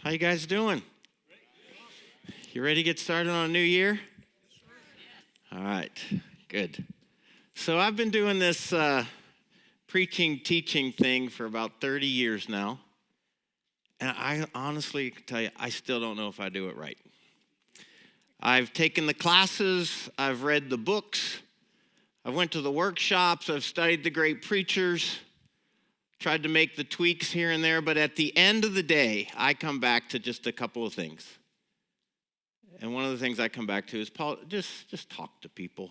How you guys doing? You ready to get started on a new year? All right, good. So I've been doing this preaching, teaching thing for about 30 years now. And I honestly can tell you, I still don't know if I do it right. I've taken the classes, I've read the books, I went to the workshops, I've studied the great preachers, tried to make the tweaks here and there, but at the end of the day, I come back to just a couple of things. And one of the things I come back to is, Paul, just talk to people.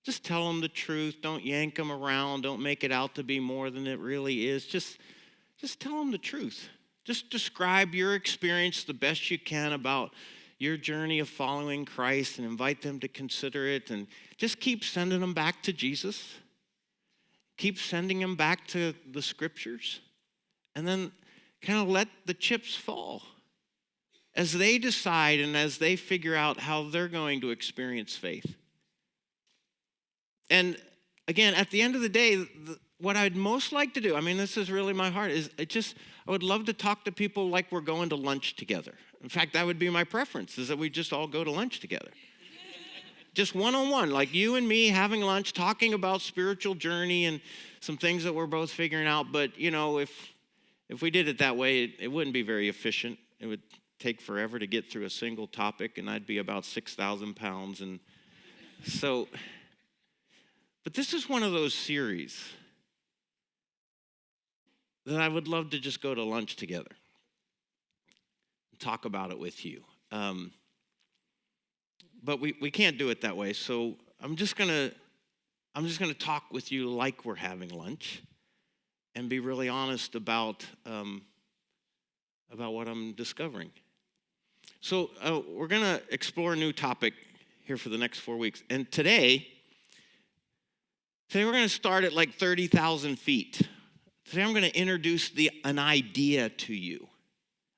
Just tell them the truth. Don't yank them around. Don't make it out to be more than it really is. Just tell them the truth. Just describe your experience the best you can about your journey of following Christ and invite them to consider it. And just keep sending them back to Jesus. Keep sending them back to the scriptures. And then kind of let the chips fall as they decide and as they figure out how they're going to experience faith. And again, at the end of the day, what I'd most like to do, I mean, this is really my heart, is I would love to talk to people like we're going to lunch together. In fact, that would be my preference, is that we just all go to lunch together. Just one-on-one, like you and me having lunch, talking about spiritual journey and some things that we're both figuring out. But, you know, if we did it that way, it wouldn't be very efficient. It would take forever to get through a single topic, and I'd be about 6,000 pounds. And so, but this is one of those series that I would love to just go to lunch together and talk about it with you. But we can't do it that way, so I'm just gonna talk with you like we're having lunch, and be really honest about what I'm discovering. So we're gonna explore a new topic here for the next 4 weeks, and today we're gonna start at like 30,000 feet. Today I'm gonna introduce an idea to you.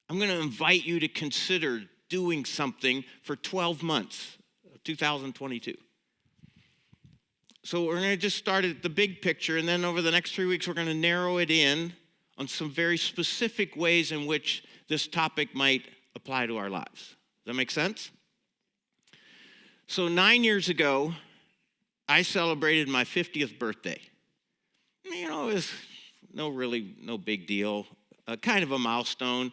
I'm gonna invite you to consider doing something for 12 months, 2022. So we're going to just start at the big picture, and then over the next 3 weeks, we're going to narrow it in on some very specific ways in which this topic might apply to our lives. Does that make sense? So 9 years ago, I celebrated my 50th birthday. You know, it was no big deal, kind of a milestone.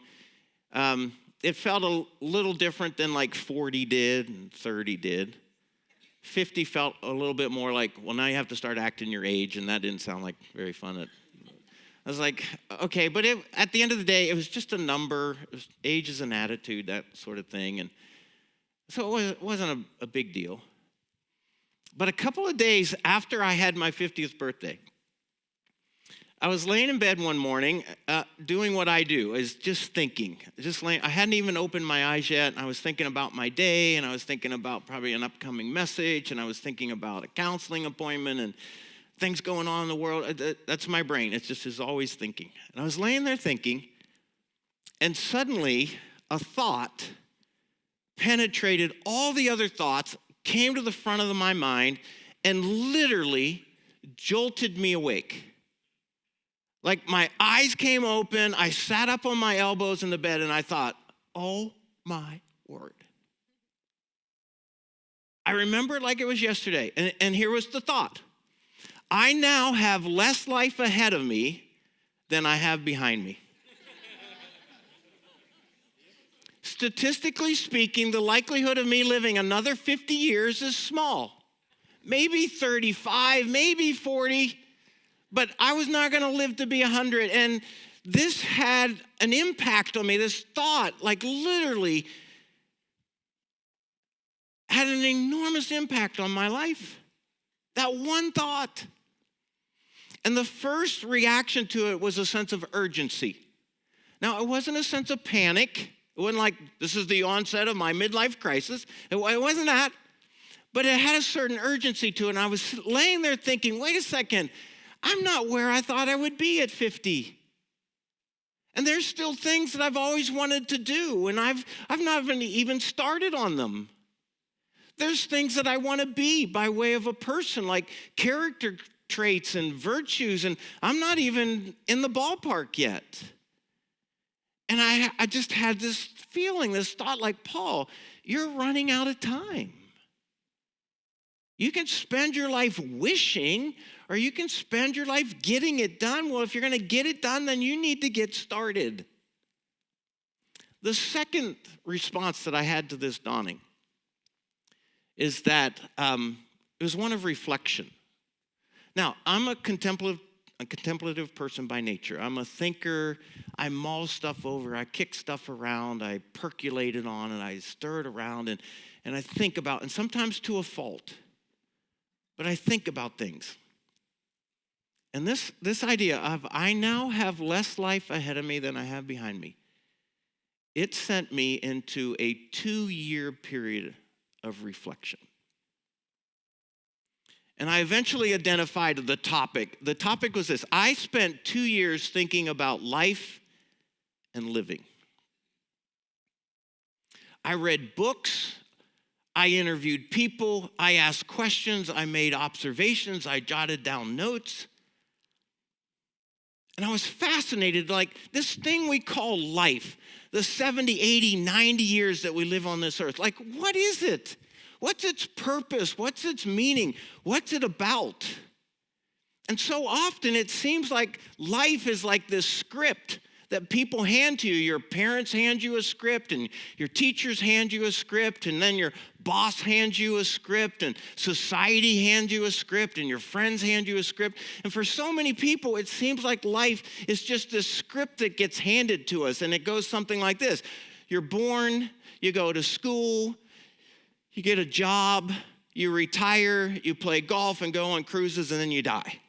It felt a little different than like 40 did and 30 did. 50 felt a little bit more like, well, now you have to start acting your age, and that didn't sound like very fun. I was like, okay, but at the end of the day, it was just a number. Age is an attitude, that sort of thing. And so it wasn't a big deal. But a couple of days after I had my 50th birthday, I was laying in bed one morning, doing what I do, is just thinking. I hadn't even opened my eyes yet, and I was thinking about my day, and I was thinking about probably an upcoming message, and I was thinking about a counseling appointment and things going on in the world. That's my brain. It's always thinking. And I was laying there thinking, and suddenly a thought penetrated all the other thoughts, came to the front of my mind, and literally jolted me awake. Like my eyes came open, I sat up on my elbows in the bed, and I thought, oh my word. I remember it like it was yesterday, and here was the thought. I now have less life ahead of me than I have behind me. Statistically speaking, the likelihood of me living another 50 years is small. Maybe 35, maybe 40. But I was not going to live to be 100. And this had an impact on me. This thought, like literally, had an enormous impact on my life. That one thought. And the first reaction to it was a sense of urgency. Now, it wasn't a sense of panic. It wasn't like, this is the onset of my midlife crisis. It wasn't that. But it had a certain urgency to it. And I was laying there thinking, wait a second. I'm not where I thought I would be at 50. And there's still things that I've always wanted to do, and I've not even started on them. There's things that I want to be by way of a person, like character traits and virtues, and I'm not even in the ballpark yet. And I just had this feeling, this thought like, Paul, you're running out of time. You can spend your life wishing, or you can spend your life getting it done. Well, if you're going to get it done, then you need to get started. The second response that I had to this dawning is that it was one of reflection. Now, I'm a contemplative person by nature. I'm a thinker. I mull stuff over. I kick stuff around. I percolate it on, and I stir it around, and I think about, and sometimes to a fault, but I think about things. And this idea of I now have less life ahead of me than I have behind me, it sent me into a 2-year period of reflection. And I eventually identified the topic. The topic was this: I spent 2 years thinking about life and living. I read books, I interviewed people, I asked questions, I made observations, I jotted down notes. And I was fascinated, like this thing we call life, the 70, 80, 90 years that we live on this earth. Like, what is it? What's its purpose? What's its meaning? What's it about? And so often it seems like life is like this script that people hand to you. Your parents hand you a script, and your teachers hand you a script, and then your boss hands you a script, and society hands you a script, and your friends hand you a script. And for so many people, it seems like life is just this script that gets handed to us, and it goes something like this. You're born, you go to school, you get a job, you retire, you play golf and go on cruises, and then you die.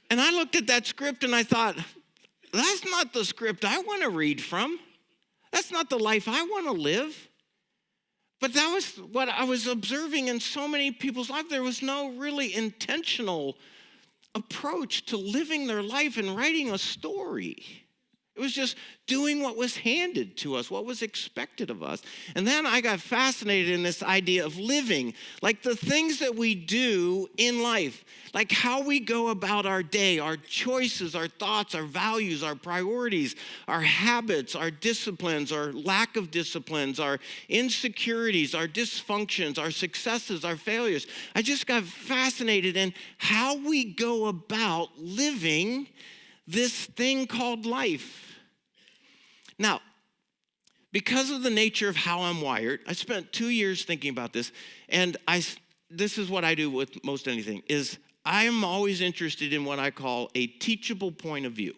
And I looked at that script and I thought, that's not the script I want to read from. That's not the life I want to live. But that was what I was observing in so many people's lives. There was no really intentional approach to living their life and writing a story. It was just doing what was handed to us, what was expected of us. And then I got fascinated in this idea of living, like the things that we do in life, like how we go about our day, our choices, our thoughts, our values, our priorities, our habits, our disciplines, our lack of disciplines, our insecurities, our dysfunctions, our successes, our failures. I just got fascinated in how we go about living this thing called life. Now, because of the nature of how I'm wired, I spent 2 years thinking about this, and this is what I do with most anything, is I am always interested in what I call a teachable point of view.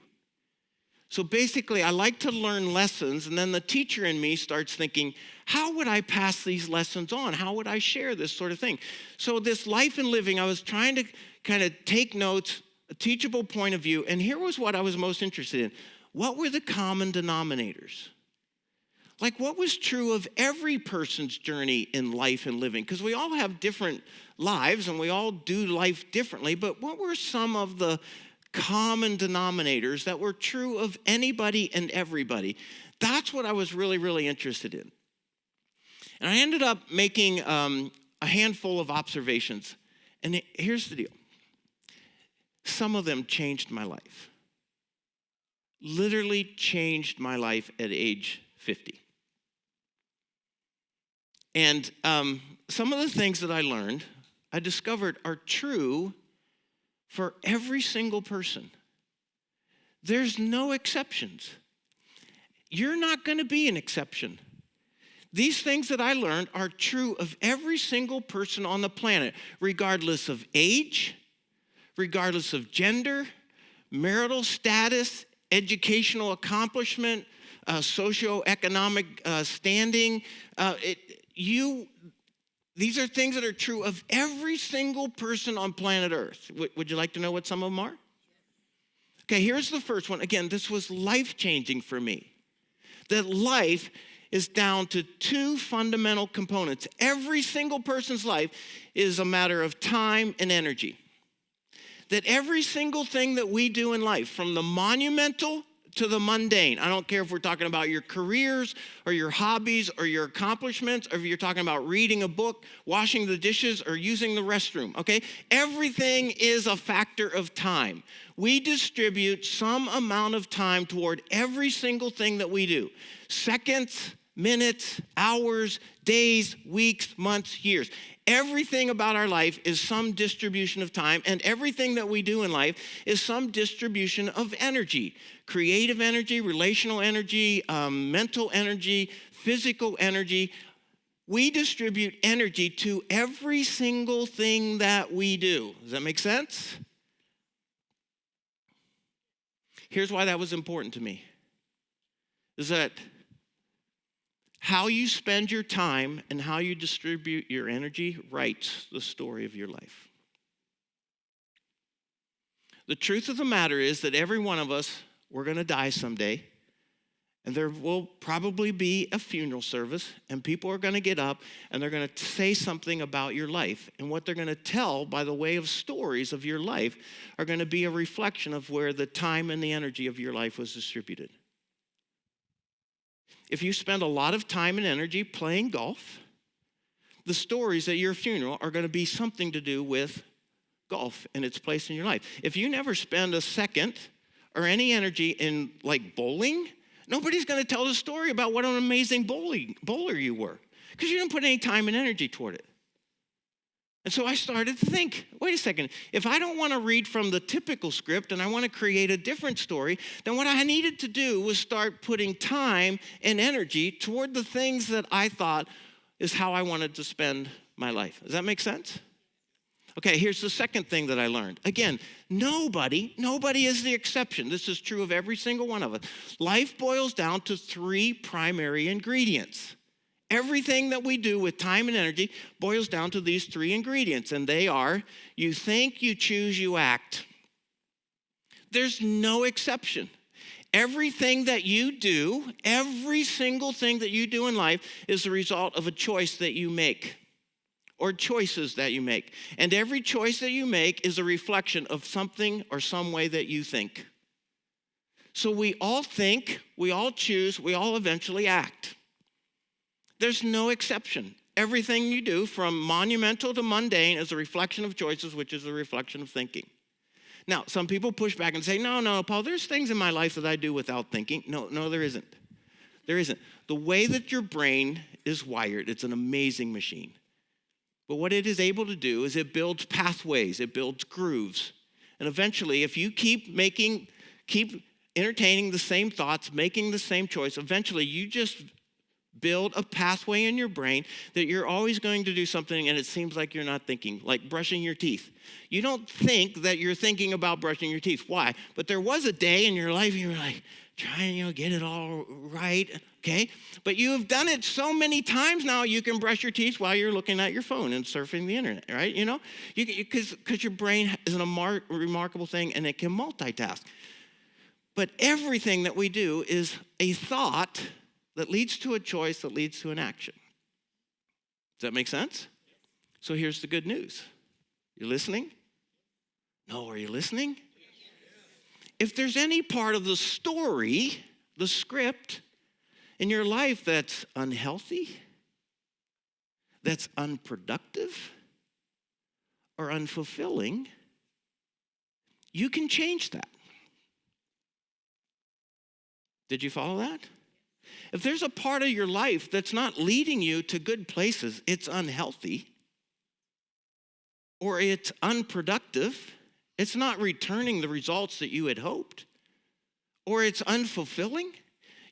So basically, I like to learn lessons, and then the teacher in me starts thinking, how would I pass these lessons on? How would I share this sort of thing? So this life and living, I was trying to kind of take notes, a teachable point of view, and here was what I was most interested in. What were the common denominators? Like, what was true of every person's journey in life and living? Because we all have different lives and we all do life differently, but what were some of the common denominators that were true of anybody and everybody? That's what I was really, really interested in. And I ended up making a handful of observations. And here's the deal. Some of them changed my life. Literally changed my life at age 50. And some of the things that I learned, I discovered are true for every single person. There's no exceptions. You're not going to be an exception. These things that I learned are true of every single person on the planet, regardless of age, regardless of gender, marital status, educational accomplishment, socioeconomic standing. These are things that are true of every single person on planet Earth. Would you like to know what some of them are? Okay, here's the first one. Again, this was life-changing for me. That life is down to two fundamental components. Every single person's life is a matter of time and energy. That every single thing that we do in life, from the monumental to the mundane. I don't care if we're talking about your careers or your hobbies or your accomplishments, or if you're talking about reading a book, washing the dishes, or using the restroom, okay? Everything is a factor of time. We distribute some amount of time toward every single thing that we do. Seconds, minutes, hours, days, weeks, months, years. Everything about our life is some distribution of time, and everything that we do in life is some distribution of energy. Creative energy, relational energy, mental energy, physical energy. We distribute energy to every single thing that we do. Does that make sense? Here's why that was important to me. Is that how you spend your time and how you distribute your energy writes the story of your life. The truth of the matter is that every one of us, we're going to die someday, and there will probably be a funeral service, and people are going to get up, and they're going to say something about your life. And what they're going to tell by the way of stories of your life are going to be a reflection of where the time and the energy of your life was distributed. If you spend a lot of time and energy playing golf, the stories at your funeral are going to be something to do with golf and its place in your life. If you never spend a second or any energy in like bowling, nobody's going to tell the story about what an amazing bowler you were, because you didn't put any time and energy toward it. And so I started to think, wait a second, if I don't want to read from the typical script and I want to create a different story, then what I needed to do was start putting time and energy toward the things that I thought is how I wanted to spend my life. Does that make sense? Okay, here's the second thing that I learned. Again, nobody is the exception. This is true of every single one of us. Life boils down to three primary ingredients. Everything that we do with time and energy boils down to these three ingredients, and they are: you think, you choose, you act. There's no exception. Everything that you do, every single thing that you do in life is the result of a choice that you make, or choices that you make. And every choice that you make is a reflection of something or some way that you think. So we all think, we all choose, we all eventually act. There's no exception. Everything you do, from monumental to mundane, is a reflection of choices, which is a reflection of thinking. Now, some people push back and say, no, Paul, there's things in my life that I do without thinking. No, there isn't. There isn't. The way that your brain is wired, it's an amazing machine. But what it is able to do is it builds pathways, it builds grooves. And eventually, if you keep entertaining the same thoughts, making the same choice, eventually you just build a pathway in your brain that you're always going to do something and it seems like you're not thinking, like brushing your teeth. You don't think that you're thinking about brushing your teeth. Why? But there was a day in your life you were like, trying, get it all right, okay? But you have done it so many times now, you can brush your teeth while you're looking at your phone and surfing the internet, right? Because your brain is a remarkable thing and it can multitask. But everything that we do is a thought that leads to a choice that leads to an action. Does that make sense? So here's the good news. You listening? No, are you listening? If there's any part of the story, the script, in your life that's unhealthy, that's unproductive, or unfulfilling, you can change that. Did you follow that? If there's a part of your life that's not leading you to good places, it's unhealthy, or it's unproductive, it's not returning the results that you had hoped, or it's unfulfilling,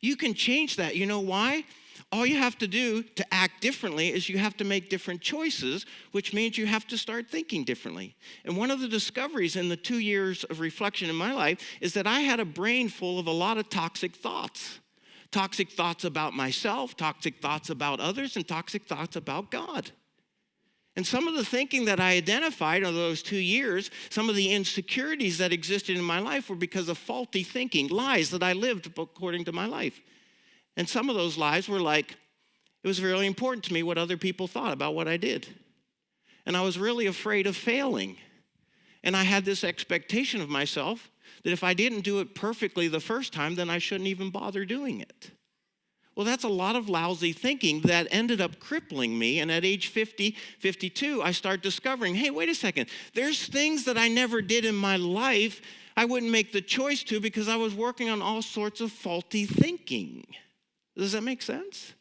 you can change that. You know why? All you have to do to act differently is you have to make different choices, which means you have to start thinking differently. And one of the discoveries in the 2 years of reflection in my life is that I had a brain full of a lot of toxic thoughts. Toxic thoughts about myself, toxic thoughts about others, and toxic thoughts about God. And some of the thinking that I identified over those 2 years, some of the insecurities that existed in my life were because of faulty thinking, lies that I lived according to my life. And some of those lies were like, it was really important to me what other people thought about what I did. And I was really afraid of failing. And I had this expectation of myself that if I didn't do it perfectly the first time, then I shouldn't even bother doing it. Well, that's a lot of lousy thinking that ended up crippling me. And at age 50, 52, I start discovering, hey, wait a second. There's things that I never did in my life I wouldn't make the choice to because I was working on all sorts of faulty thinking. Does that make sense?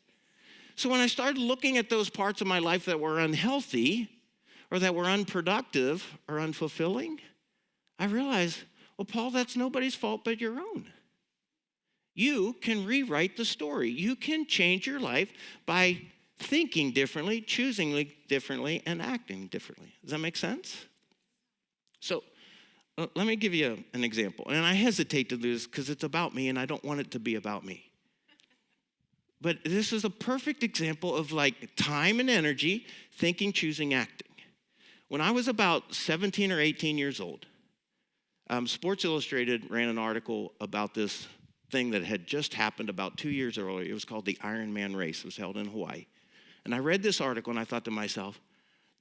So when I started looking at those parts of my life that were unhealthy or that were unproductive or unfulfilling, I realized, well, Paul, that's nobody's fault but your own. You can rewrite the story. You can change your life by thinking differently, choosing differently, and acting differently. Does that make sense? So let me give you an example. And I hesitate to do this because it's about me and I don't want it to be about me. But this is a perfect example of like time and energy, thinking, choosing, acting. When I was about 17 or 18 years old, Sports Illustrated ran an article about this thing that had just happened about 2 years earlier. It was called the Ironman race. It was held in Hawaii. And I read this article and I thought to myself,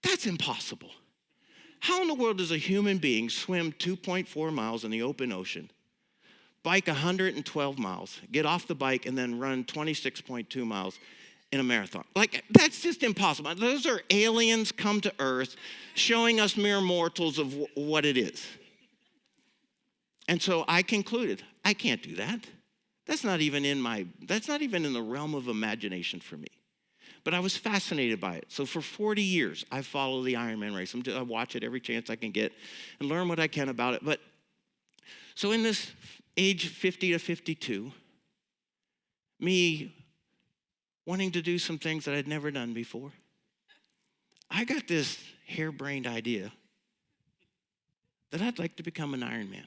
that's impossible. How in the world does a human being swim 2.4 miles in the open ocean, bike 112 miles, get off the bike, and then run 26.2 miles in a marathon? Like, that's just impossible. Those are aliens come to Earth showing us mere mortals of what it is. And so I concluded, I can't do that. That's not even in the realm of imagination for me. But I was fascinated by it. So for 40 years, I follow the Ironman race. I watch it every chance I can get and learn what I can about it. But so in this age 50 to 52, me wanting to do some things that I'd never done before, I got this harebrained idea that I'd like to become an Ironman.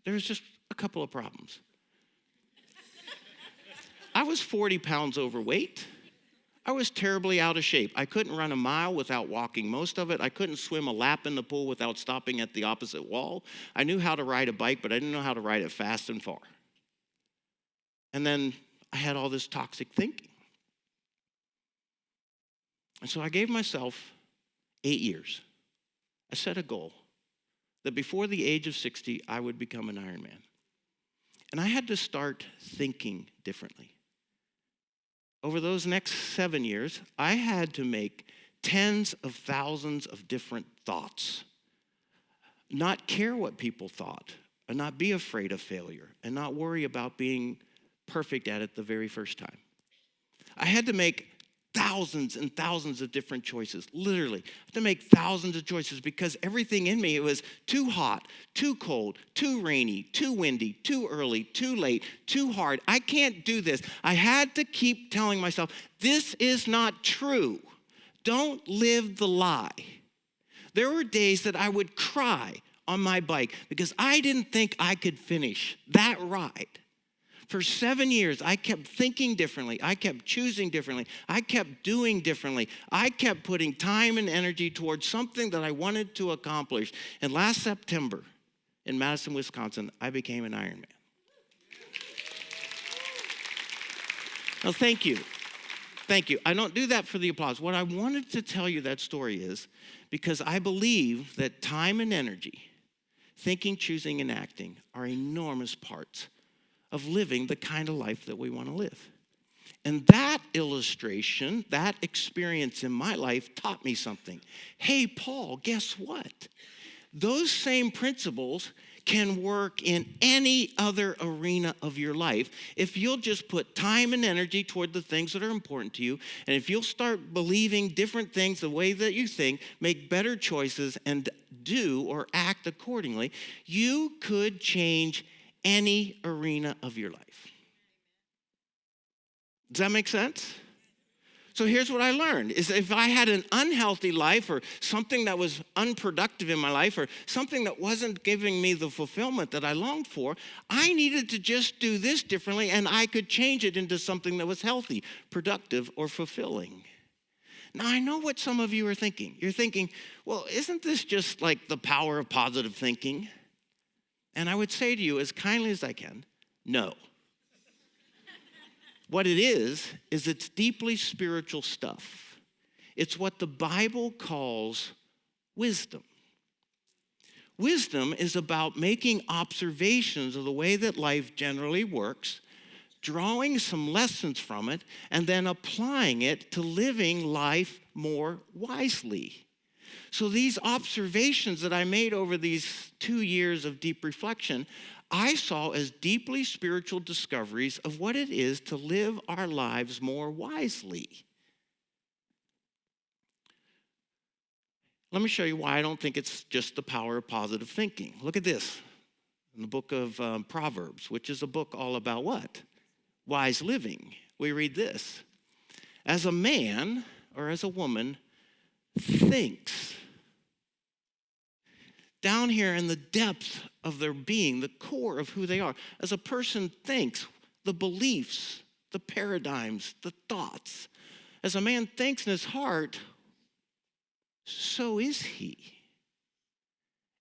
There's just a couple of problems. I was 40 pounds overweight. I was terribly out of shape. I couldn't run a mile without walking most of it. I couldn't swim a lap in the pool without stopping at the opposite wall. I knew how to ride a bike, but I didn't know how to ride it fast and far. And then I had all this toxic thinking. And so I gave myself 8 years. I set a goal that before the age of 60, I would become an Ironman. And I had to start thinking differently. Over those next 7 years, I had to make tens of thousands of different thoughts. Not care what people thought, and not be afraid of failure, and not worry about being perfect at it the very first time. I had to make thousands and thousands of different choices, literally. I had to make thousands of choices because everything in me, it was too hot, too cold, too rainy, too windy, too early, too late, too hard. I can't do this. I had to keep telling myself, this is not true. Don't live the lie. There were days that I would cry on my bike because I didn't think I could finish that ride. For 7 years, I kept thinking differently. I kept choosing differently. I kept doing differently. I kept putting time and energy towards something that I wanted to accomplish. And last September, in Madison, Wisconsin, I became an Ironman. Now, thank you. Thank you. I don't do that for the applause. What I wanted to tell you that story is because I believe that time and energy, thinking, choosing, and acting are enormous parts of living the kind of life that we want to live. And that illustration, that experience in my life taught me something. Hey, Paul, guess what? Those same principles can work in any other arena of your life if you'll just put time and energy toward the things that are important to you. And if you'll start believing different things the way that you think, make better choices, and do or act accordingly, you could change any arena of your life. Does that make sense? So here's what I learned, is if I had an unhealthy life or something that was unproductive in my life or something that wasn't giving me the fulfillment that I longed for, I needed to just do this differently and I could change it into something that was healthy, productive, or fulfilling. Now, I know what some of you are thinking. You're thinking, well, isn't this just like the power of positive thinking? And I would say to you as kindly as I can, no. What it is it's deeply spiritual stuff. It's what the Bible calls wisdom. Wisdom is about making observations of the way that life generally works, drawing some lessons from it, and then applying it to living life more wisely. So these observations that I made over these 2 years of deep reflection, I saw as deeply spiritual discoveries of what it is to live our lives more wisely. Let me show you why I don't think it's just the power of positive thinking. Look at this in the book of Proverbs, which is a book all about what? Wise living. We read this. As a man or as a woman thinks, down here in the depth of their being, the core of who they are, as a person thinks, the beliefs, the paradigms, the thoughts, as a man thinks in his heart, so is he.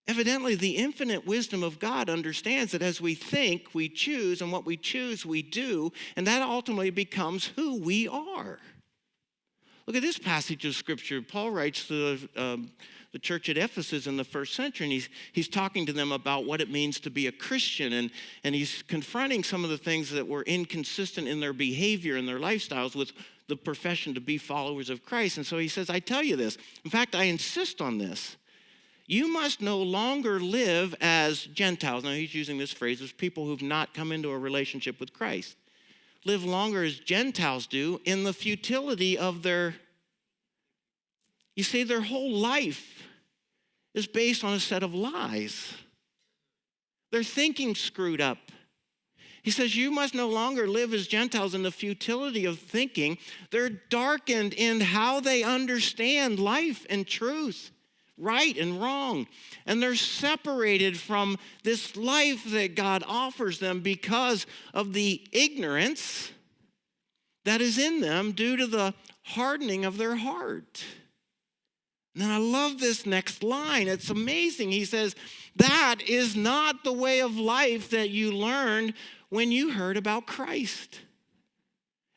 Evidently, the infinite wisdom of God understands that as we think, we choose, and what we choose, we do, and that ultimately becomes who we are. Look at this passage of Scripture. Paul writes to the church at Ephesus in the first century, and he's talking to them about what it means to be a Christian, and he's confronting some of the things that were inconsistent in their behavior and their lifestyles with the profession to be followers of Christ. And so he says, I tell you this. In fact, I insist on this. You must no longer live as Gentiles. Now, he's using this phrase as people who've not come into a relationship with Christ. Live longer as Gentiles do in the futility of their, you see, their whole life is based on a set of lies. Their thinking screwed up. He says, you must no longer live as Gentiles in the futility of thinking. They're darkened in how they understand life and truth, right and wrong. And they're separated from this life that God offers them because of the ignorance that is in them due to the hardening of their heart. And then I love this next line. It's amazing. He says, that is not the way of life that you learned when you heard about Christ.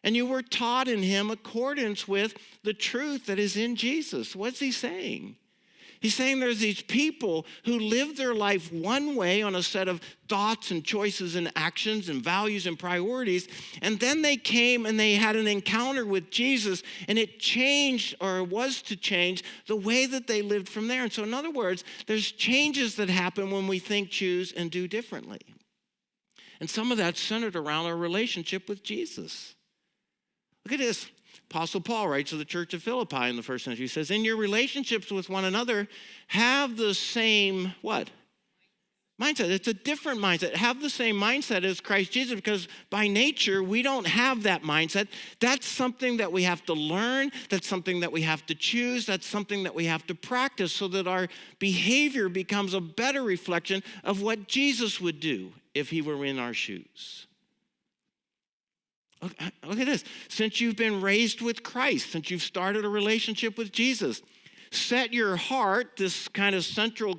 And you were taught in him accordance with the truth that is in Jesus. What's he saying? He's saying there's these people who live their life one way on a set of thoughts and choices and actions and values and priorities. And then they came and they had an encounter with Jesus, and it changed, or was to change, the way that they lived from there. And so in other words, there's changes that happen when we think, choose, and do differently. And some of that's centered around our relationship with Jesus. Look at this. Apostle Paul writes to the church of Philippi in the first century. He says, in your relationships with one another, have the same, what? Mindset. It's a different mindset. Have the same mindset as Christ Jesus, because by nature, we don't have that mindset. That's something that we have to learn. That's something that we have to choose. That's something that we have to practice so that our behavior becomes a better reflection of what Jesus would do if he were in our shoes. Look at this. Since you've been raised with Christ, since you've started a relationship with Jesus, set your heart, this kind of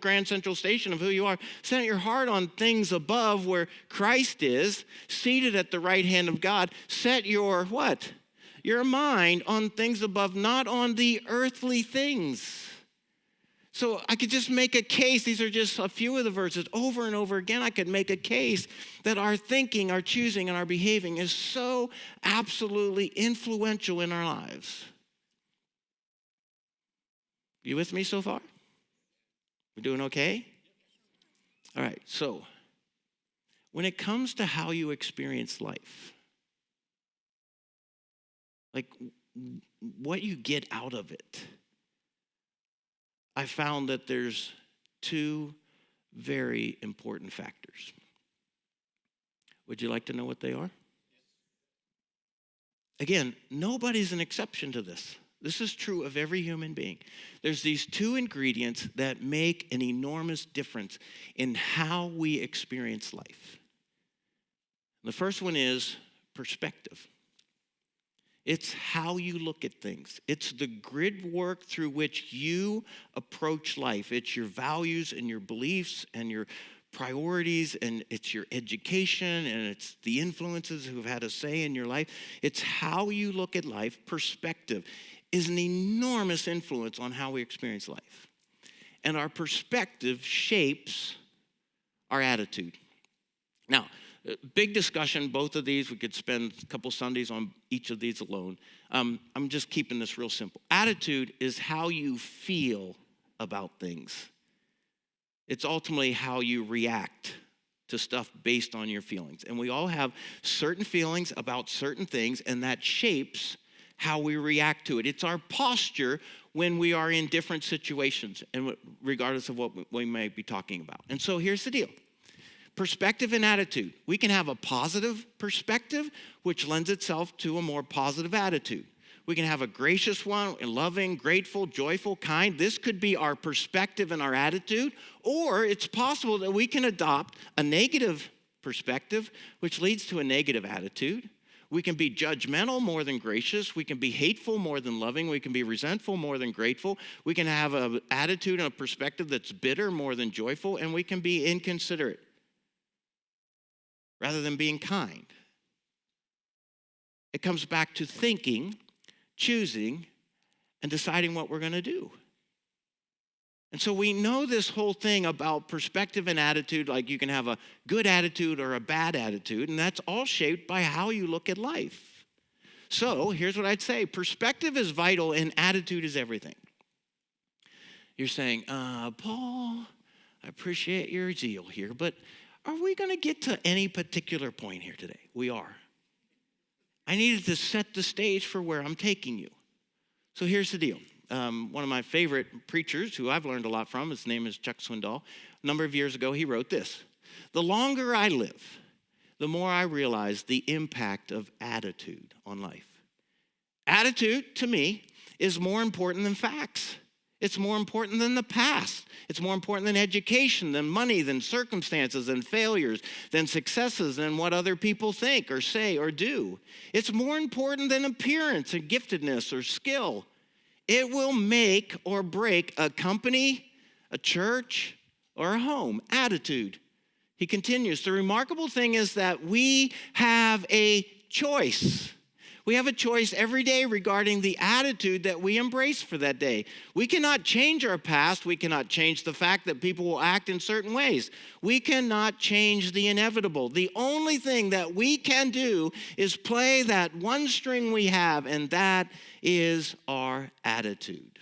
grand central station of who you are, set your heart on things above where Christ is, seated at the right hand of God. Set your what? Your mind on things above, not on the earthly things. So I could just make a case. These are just a few of the verses. Over and over again, I could make a case that our thinking, our choosing, and our behaving is so absolutely influential in our lives. You with me so far? We're doing okay? All right, so when it comes to how you experience life, like what you get out of it, I found that there's two very important factors. Would you like to know what they are? Again, nobody's an exception to this. This is true of every human being. There's these two ingredients that make an enormous difference in how we experience life. The first one is perspective. It's how you look at things. It's the grid work through which you approach life. It's your values and your beliefs and your priorities, and it's your education, and it's the influences who've had a say in your life. It's how you look at life. Perspective is an enormous influence on how we experience life. and our perspective shapes our attitude. Now, big discussion, both of these. We could spend a couple Sundays on each of these alone. I'm just keeping this real simple. Attitude is how you feel about things. It's ultimately how you react to stuff based on your feelings. And we all have certain feelings about certain things, and that shapes how we react to it. It's our posture when we are in different situations, and regardless of what we may be talking about. And so here's the deal. Perspective and attitude. We can have a positive perspective, which lends itself to a more positive attitude. We can have a gracious one, loving, grateful, joyful, kind. This could be our perspective and our attitude, or it's possible that we can adopt a negative perspective, which leads to a negative attitude. We can be judgmental more than gracious. We can be hateful more than loving. We can be resentful more than grateful. We can have an attitude and a perspective that's bitter more than joyful, and we can be inconsiderate rather than being kind. It comes back to thinking, choosing, and deciding what we're going to do. And so we know this whole thing about perspective and attitude, like you can have a good attitude or a bad attitude, and that's all shaped by how you look at life. So here's what I'd say. Perspective is vital and attitude is everything. You're saying, Paul, I appreciate your zeal here, but are we going to get to any particular point here today? We are. I needed to set the stage for where I'm taking you. So here's the deal. One of my favorite preachers, who I've learned a lot from, his name is Chuck Swindoll. A number of years ago, he wrote this: "The longer I live, the more I realize the impact of attitude on life." Attitude, to me, is more important than facts. It's more important than the past. It's more important than education, than money, than circumstances, than failures, than successes, than what other people think or say or do. It's more important than appearance or giftedness or skill. It will make or break a company, a church, or a home. Attitude. He continues, "The remarkable thing is that we have a choice. We have a choice every day regarding the attitude that we embrace for that day. We cannot change our past. We cannot change the fact that people will act in certain ways. We cannot change the inevitable. The only thing that we can do is play that one string we have, and that is our attitude."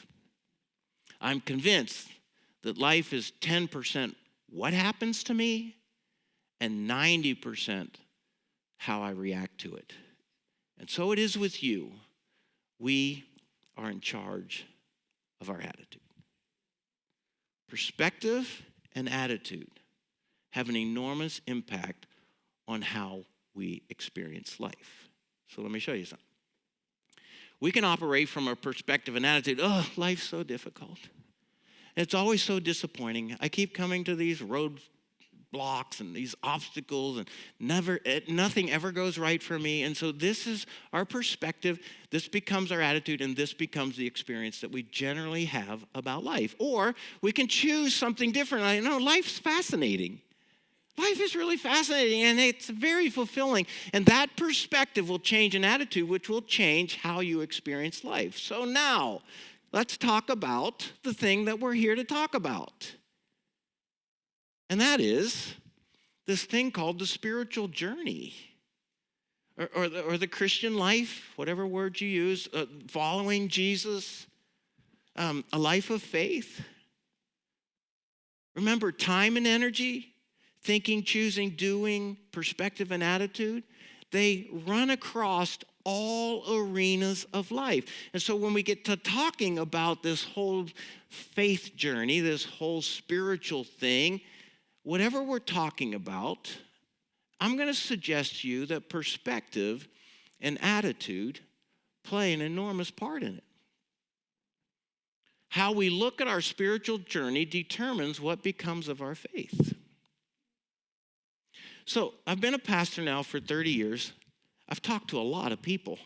I'm convinced that life is 10% what happens to me and 90% how I react to it. And so it is with you. We are in charge of our attitude. Perspective and attitude have an enormous impact on how we experience life. So let me show you something. We can operate from a perspective and attitude, life's so difficult. It's always so disappointing. I keep coming to these road blocks and these obstacles, and nothing ever goes right for me. And so this is our perspective. This becomes our attitude, and this becomes the experience that we generally have about life. Or we can choose something different. I know life's fascinating. Life is really fascinating, and it's very fulfilling. And that perspective will change an attitude, which will change how you experience life. So now, let's talk about the thing that we're here to talk about. And that is this thing called the spiritual journey, or the Christian life, whatever word you use, following Jesus, a life of faith. Remember, time and energy, thinking, choosing, doing, perspective and attitude, they run across all arenas of life. And so when we get to talking about this whole faith journey, this whole spiritual thing, whatever we're talking about, I'm going to suggest to you that perspective and attitude play an enormous part in it. How we look at our spiritual journey determines what becomes of our faith. So I've been a pastor now for 30 years. I've talked to a lot of people.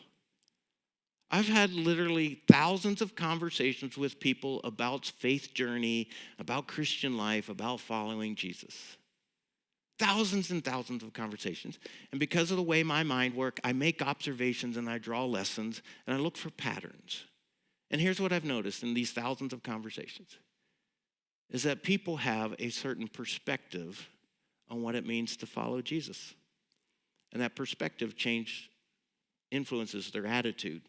I've had literally thousands of conversations with people about faith journey, about Christian life, about following Jesus. Thousands and thousands of conversations. And because of the way my mind works, I make observations and I draw lessons and I look for patterns. And here's what I've noticed in these thousands of conversations is that people have a certain perspective on what it means to follow Jesus. And that perspective influences their attitude.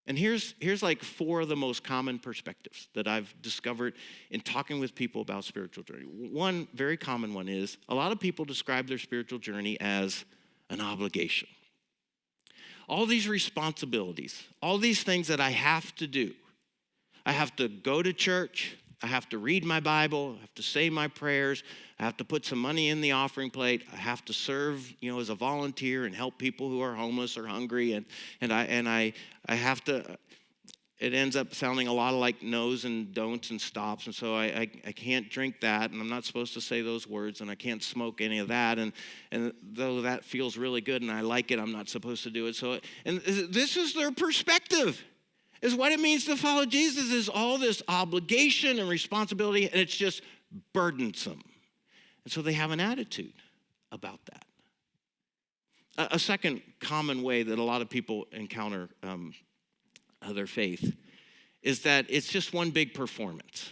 And here's like 4 of the most common perspectives that I've discovered in talking with people about spiritual journey. One very common one is a lot of people describe their spiritual journey as an obligation. All these responsibilities, all these things that I have to do. I have to go to church. I have to read my Bible. I have to say my prayers. I have to put some money in the offering plate. I have to serve, as a volunteer and help people who are homeless or hungry. And I have to. It ends up sounding a lot like no's and don'ts and stops. And so I can't drink that, and I'm not supposed to say those words, and I can't smoke any of that. And though that feels really good and I like it, I'm not supposed to do it. So, and this is their perspective. Is what it means to follow Jesus is all this obligation and responsibility, and it's just burdensome. And so they have an attitude about that. A second common way that a lot of people encounter their faith is that it's just one big performance.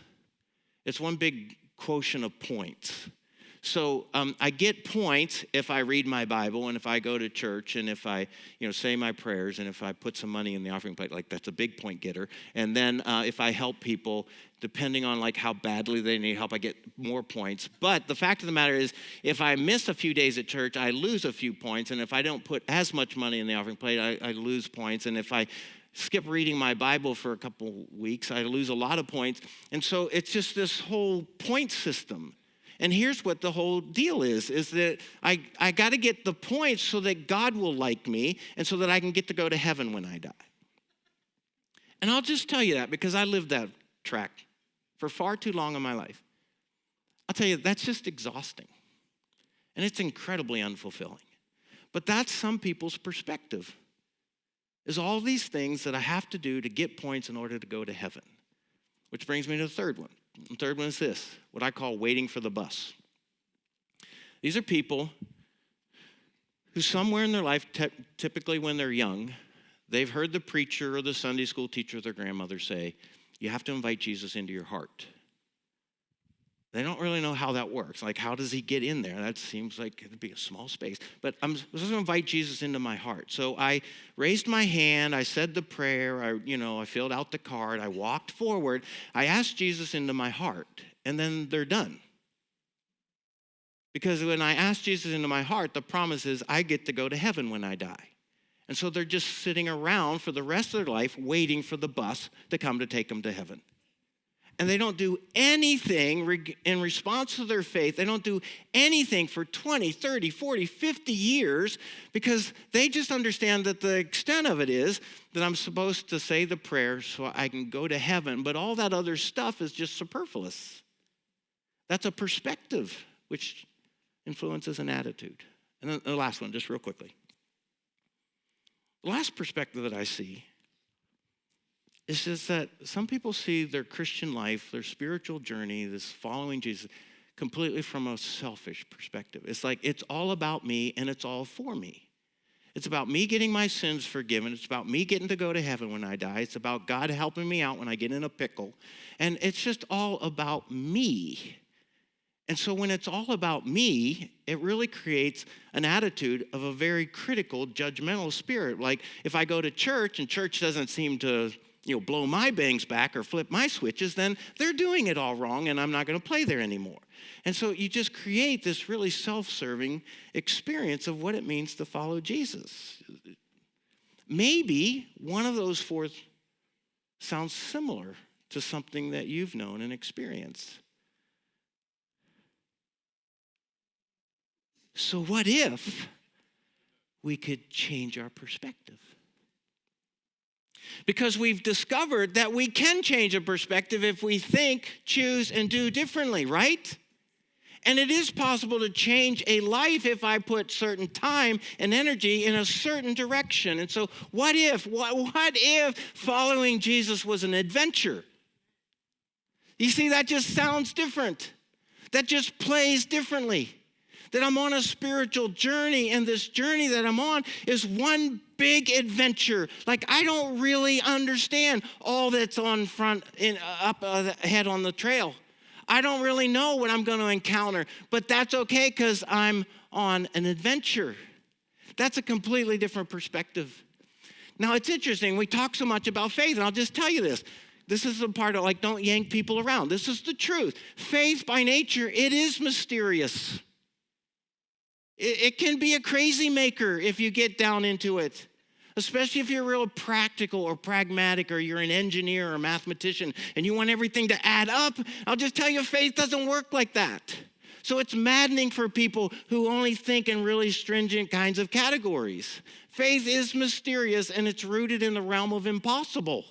It's one big quotient of points. So I get points if I read my Bible and if I go to church and if I, say my prayers and if I put some money in the offering plate, like that's a big point getter. And then if I help people, depending on like how badly they need help, I get more points. But the fact of the matter is, if I miss a few days at church, I lose a few points. And if I don't put as much money in the offering plate, I lose points. And if I skip reading my Bible for a couple weeks, I lose a lot of points. And so it's just this whole point system. And here's what the whole deal is that I got to get the points so that God will like me and so that I can get to go to heaven when I die. And I'll just tell you that because I lived that track for far too long in my life. I'll tell you, that's just exhausting. And it's incredibly unfulfilling. But that's some people's perspective, is all these things that I have to do to get points in order to go to heaven. Which brings me to the third one. The third one is this, what I call waiting for the bus. These are people who somewhere in their life, typically when they're young, they've heard the preacher or the Sunday school teacher or their grandmother say, you have to invite Jesus into your heart. They don't really know how that works. Like, how does he get in there? That seems like it'd be a small space. But I'm supposed to invite Jesus into my heart. So I raised my hand. I said the prayer. I filled out the card. I walked forward. I asked Jesus into my heart. And then they're done. Because when I ask Jesus into my heart, the promise is I get to go to heaven when I die. And so they're just sitting around for the rest of their life waiting for the bus to come to take them to heaven. And they don't do anything in response to their faith. They don't do anything for 20, 30, 40, 50 years because they just understand that the extent of it is that I'm supposed to say the prayer so I can go to heaven. But all that other stuff is just superfluous. That's a perspective which influences an attitude. And then the last one, just real quickly. The last perspective that I see is just that some people see their Christian life, their spiritual journey, this following Jesus, completely from a selfish perspective. It's like it's all about me and it's all for me. It's about me getting my sins forgiven. It's about me getting to go to heaven when I die. It's about God helping me out when I get in a pickle. And it's just all about me. And so when it's all about me, it really creates an attitude of a very critical, judgmental spirit. Like if I go to church and church doesn't seem to blow my bangs back or flip my switches, then they're doing it all wrong and I'm not going to play there anymore. And so you just create this really self-serving experience of what it means to follow Jesus. Maybe one of those 4 sounds similar to something that you've known and experienced. So what if we could change our perspective? Because we've discovered that we can change a perspective if we think, choose, and do differently, right? And it is possible to change a life if I put certain time and energy in a certain direction. And so what if following Jesus was an adventure? You see, that just sounds different. That just plays differently. That I'm on a spiritual journey, and this journey that I'm on is one big adventure. Like I don't really understand all that's on up ahead on the trail. I don't really know what I'm going to encounter, but that's okay because I'm on an adventure. That's a completely different perspective. Now, it's interesting. We talk so much about faith, and I'll just tell you this. This is the part of don't yank people around. This is the truth. Faith by nature, it is mysterious. It can be a crazy maker if you get down into it, especially if you're real practical or pragmatic, or you're an engineer or a mathematician and you want everything to add up. I'll just tell you, faith doesn't work like that. So it's maddening for people who only think in really stringent kinds of categories. Faith is mysterious, and it's rooted in the realm of impossible.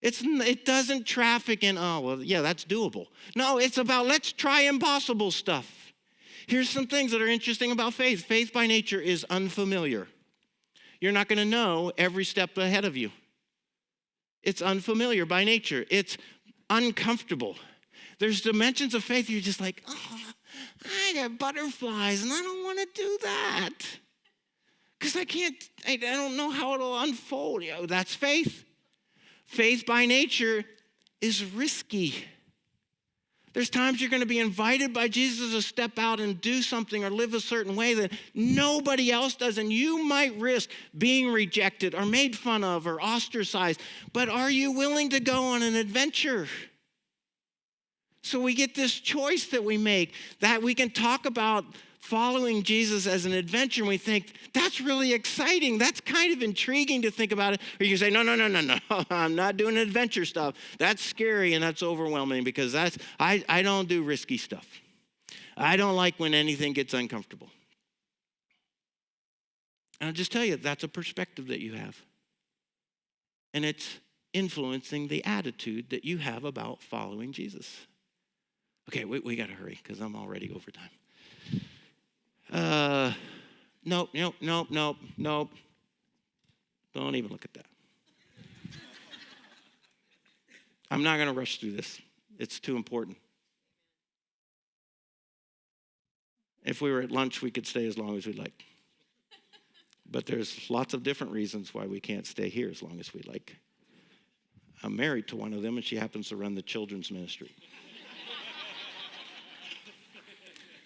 It doesn't traffic in, that's doable. No, it's about let's try impossible stuff. Here's some things that are interesting about faith. Faith by nature is unfamiliar. You're not going to know every step ahead of you. It's unfamiliar by nature. It's uncomfortable. There's dimensions of faith you're just like, I got butterflies and I don't want to do that. Because I don't know how it'll unfold. That's faith. Faith by nature is risky. There's times you're going to be invited by Jesus to step out and do something or live a certain way that nobody else does, and you might risk being rejected or made fun of or ostracized. But are you willing to go on an adventure? So we get this choice that we make, that we can talk about following Jesus as an adventure, and we think, that's really exciting. That's kind of intriguing to think about it. Or you can say, no, I'm not doing adventure stuff. That's scary and that's overwhelming because I don't do risky stuff. I don't like when anything gets uncomfortable. And I'll just tell you, that's a perspective that you have. And it's influencing the attitude that you have about following Jesus. Okay, we got to hurry because I'm already over time. Nope. Don't even look at that. I'm not going to rush through this. It's too important. If we were at lunch, we could stay as long as we'd like. But there's lots of different reasons why we can't stay here as long as we'd like. I'm married to one of them, and she happens to run the children's ministry.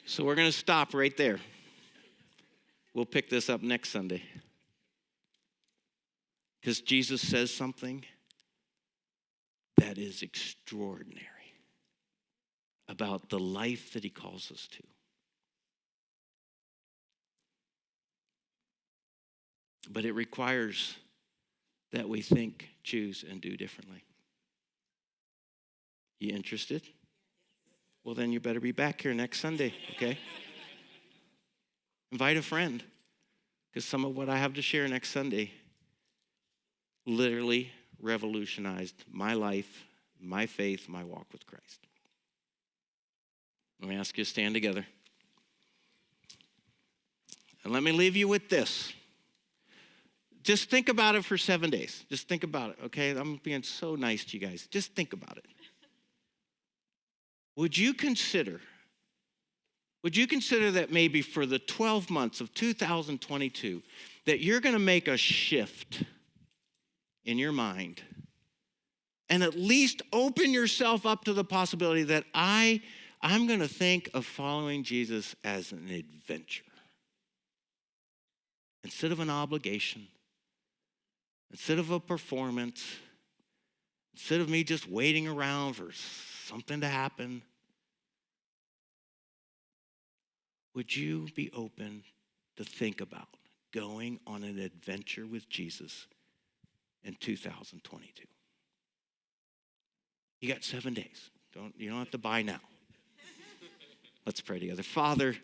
So we're going to stop right there. We'll pick this up next Sunday. Because Jesus says something that is extraordinary about the life that he calls us to. But it requires that we think, choose, and do differently. You interested? Well, then you better be back here next Sunday, okay? Invite a friend, because some of what I have to share next Sunday literally revolutionized my life, my faith, my walk with Christ. Let me ask you to stand together. And let me leave you with this. Just think about it for 7 days. Just think about it, okay? I'm being so nice to you guys. Just think about it. Would you consider that maybe for the 12 months of 2022 that you're going to make a shift in your mind and at least open yourself up to the possibility that I'm going to think of following Jesus as an adventure instead of an obligation, instead of a performance, instead of me just waiting around for something to happen? Would you be open to think about going on an adventure with Jesus in 2022? You got 7 days. You don't have to buy now. Let's pray together. Father,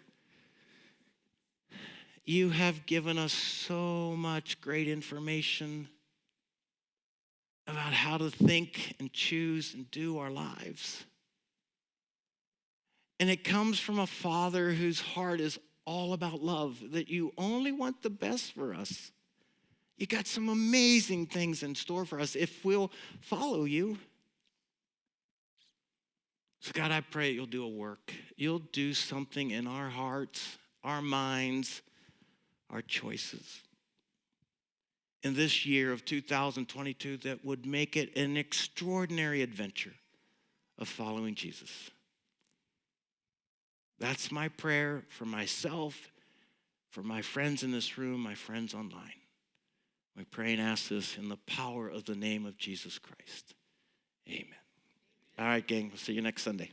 you have given us so much great information about how to think and choose and do our lives. And it comes from a Father whose heart is all about love, that you only want the best for us. You got some amazing things in store for us if we'll follow you. So God, I pray you'll do a work. You'll do something in our hearts, our minds, our choices in this year of 2022 that would make it an extraordinary adventure, of following Jesus. That's my prayer for myself, for my friends in this room, my friends online. We pray and ask this in the power of the name of Jesus Christ. Amen. All right, gang, we'll see you next Sunday.